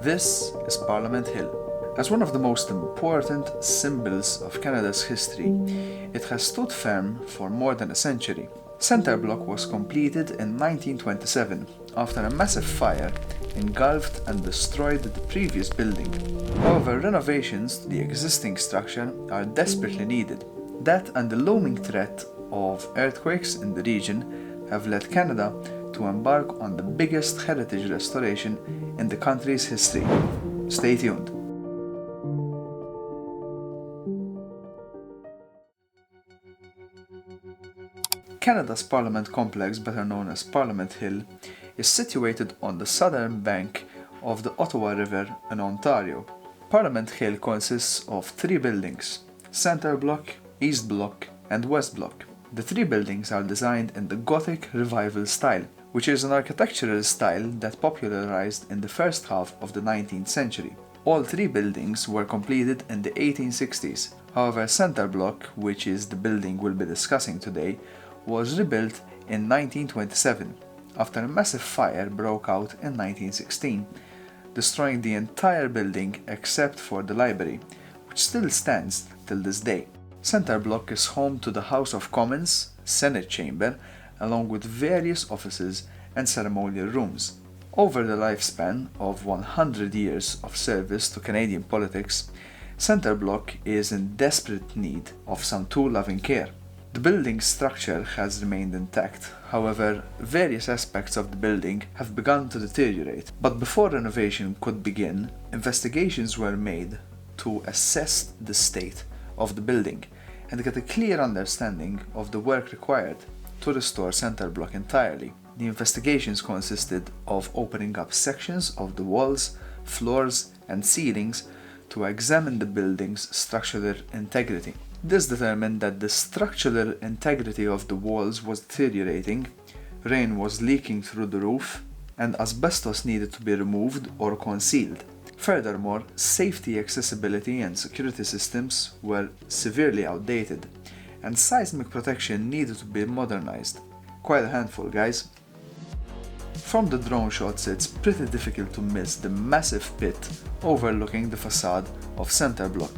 This is Parliament Hill. As one of the most important symbols of Canada's history, it has stood firm for more than a century. Centre Block was completed in 1927 after a massive fire engulfed and destroyed the previous building. However, renovations to the existing structure are desperately needed. That and the looming threat of earthquakes in the region have led Canada to embark on the biggest heritage restoration in the country's history. Stay tuned. Canada's Parliament Complex, better known as Parliament Hill, is situated on the southern bank of the Ottawa River in Ontario. Parliament Hill consists of three buildings: Centre Block, East Block, and West Block. The three buildings are designed in the Gothic Revival style, which is an architectural style that popularized in the first half of the 19th century. All three buildings were completed in the 1860s. However, Centre Block, which is the building we'll be discussing today, was rebuilt in 1927 after a massive fire broke out in 1916, destroying the entire building except for the library, which still stands till this day. Centre Block is home to the House of Commons, Senate Chamber, along with various offices and ceremonial rooms. Over the lifespan of 100 years of service to Canadian politics, Centre Block is in desperate need of some tool-loving care. The building's structure has remained intact, however, various aspects of the building have begun to deteriorate. But before renovation could begin, investigations were made to assess the state of the building and get a clear understanding of the work required to restore Centre Block entirely. The investigations consisted of opening up sections of the walls, floors, and ceilings to examine the building's structural integrity. This determined that the structural integrity of the walls was deteriorating, rain was leaking through the roof, and asbestos needed to be removed or concealed. Furthermore, safety, accessibility, and security systems were severely outdated, and seismic protection needed to be modernized. Quite a handful, guys. From the drone shots, it's pretty difficult to miss the massive pit overlooking the facade of Centre Block.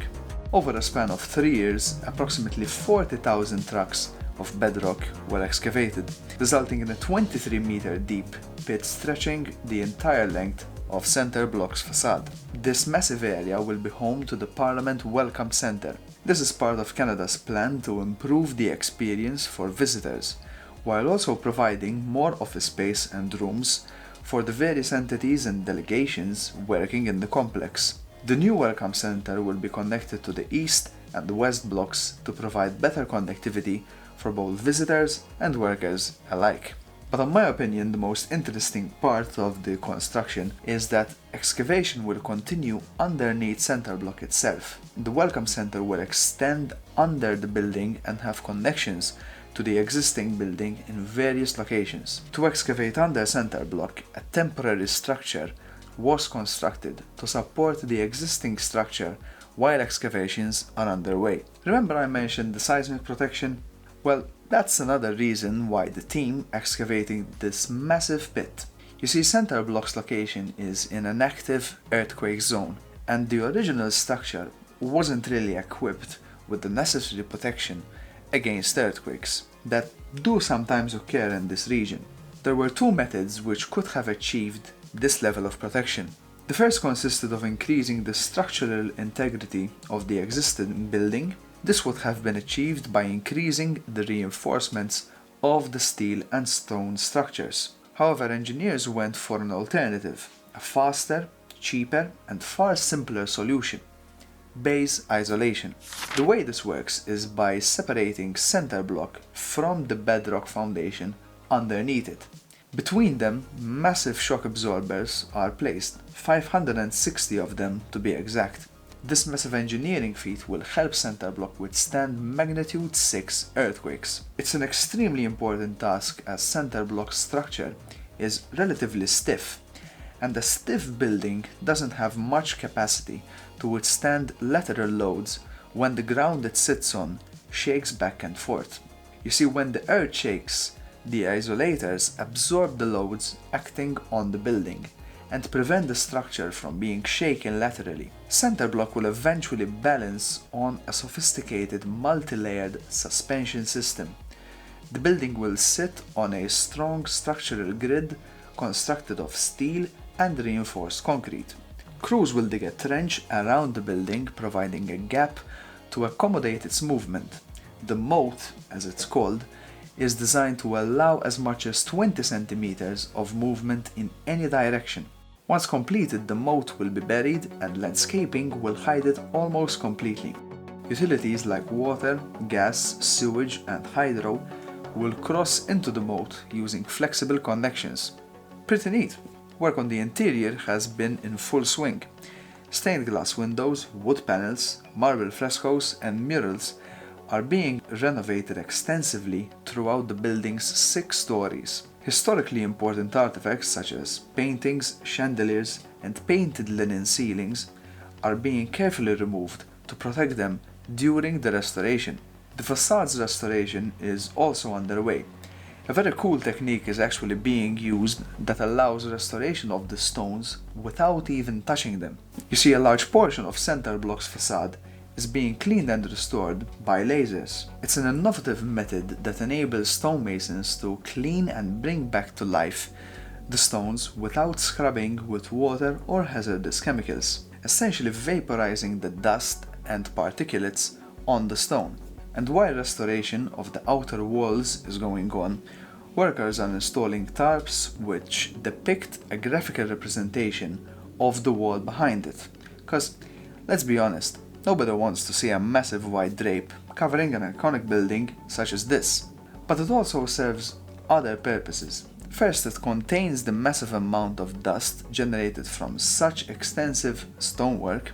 Over a span of 3 years, approximately 40,000 trucks of bedrock were excavated, resulting in a 23-meter deep pit stretching the entire length of Centre Block's facade. This massive area will be home to the Parliament Welcome Centre. This is part of Canada's plan to improve the experience for visitors, while also providing more office space and rooms for the various entities and delegations working in the complex. The new Welcome Centre will be connected to the East and the West blocks to provide better connectivity for both visitors and workers alike. But in my opinion, the most interesting part of the construction is that excavation will continue underneath Centre Block itself. The Welcome Centre will extend under the building and have connections to the existing building in various locations. To excavate under Centre Block, a temporary structure was constructed to support the existing structure while excavations are underway. Remember I mentioned the seismic protection? Well, that's another reason why the team excavating this massive pit. You see, Centre Block's location is in an active earthquake zone, and the original structure wasn't really equipped with the necessary protection against earthquakes that do sometimes occur in this region. There were two methods which could have achieved this level of protection. The first consisted of increasing the structural integrity of the existing building. This would have been achieved by increasing the reinforcements of the steel and stone structures. However, engineers went for an alternative, a faster, cheaper, and far simpler solution: base isolation. The way this works is by separating Centre Block from the bedrock foundation underneath it. Between them, massive shock absorbers are placed, 560 of them to be exact. This massive engineering feat will help Centre Block withstand magnitude 6 earthquakes. It's an extremely important task as Centre Block's structure is relatively stiff, and a stiff building doesn't have much capacity to withstand lateral loads when the ground it sits on shakes back and forth. You see, when the earth shakes, the isolators absorb the loads acting on the building and prevent the structure from being shaken laterally. Center block will eventually balance on a sophisticated multi-layered suspension system. The building will sit on a strong structural grid constructed of steel and reinforced concrete. Crews will dig a trench around the building, providing a gap to accommodate its movement. The moat, as it's called, is designed to allow as much as 20 centimeters of movement in any direction. Once completed, the moat will be buried and landscaping will hide it almost completely. Utilities like water, gas, sewage, and hydro will cross into the moat using flexible connections. Pretty neat. Work on the interior has been in full swing. Stained glass windows, wood panels, marble frescoes, and murals are being renovated extensively throughout the building's 6 stories. Historically important artifacts such as paintings, chandeliers, and painted linen ceilings are being carefully removed to protect them during the restoration. The facade's restoration is also underway. A very cool technique is actually being used that allows restoration of the stones without even touching them. You see, a large portion of center block's facade is being cleaned and restored by lasers. It's an innovative method that enables stonemasons to clean and bring back to life the stones without scrubbing with water or hazardous chemicals, essentially vaporizing the dust and particulates on the stone. And while restoration of the outer walls is going on, workers are installing tarps which depict a graphical representation of the wall behind it. Because, let's be honest, nobody wants to see a massive white drape covering an iconic building such as this. But it also serves other purposes. First, it contains the massive amount of dust generated from such extensive stonework,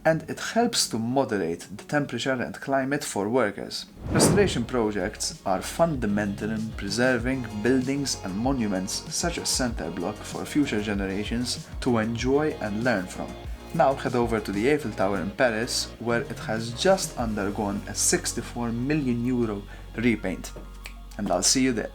and it helps to moderate the temperature and climate for workers. Restoration projects are fundamental in preserving buildings and monuments such as Center Block for future generations to enjoy and learn from. Now head over to the Eiffel Tower in Paris, where it has just undergone a €64 million repaint. And I'll see you there.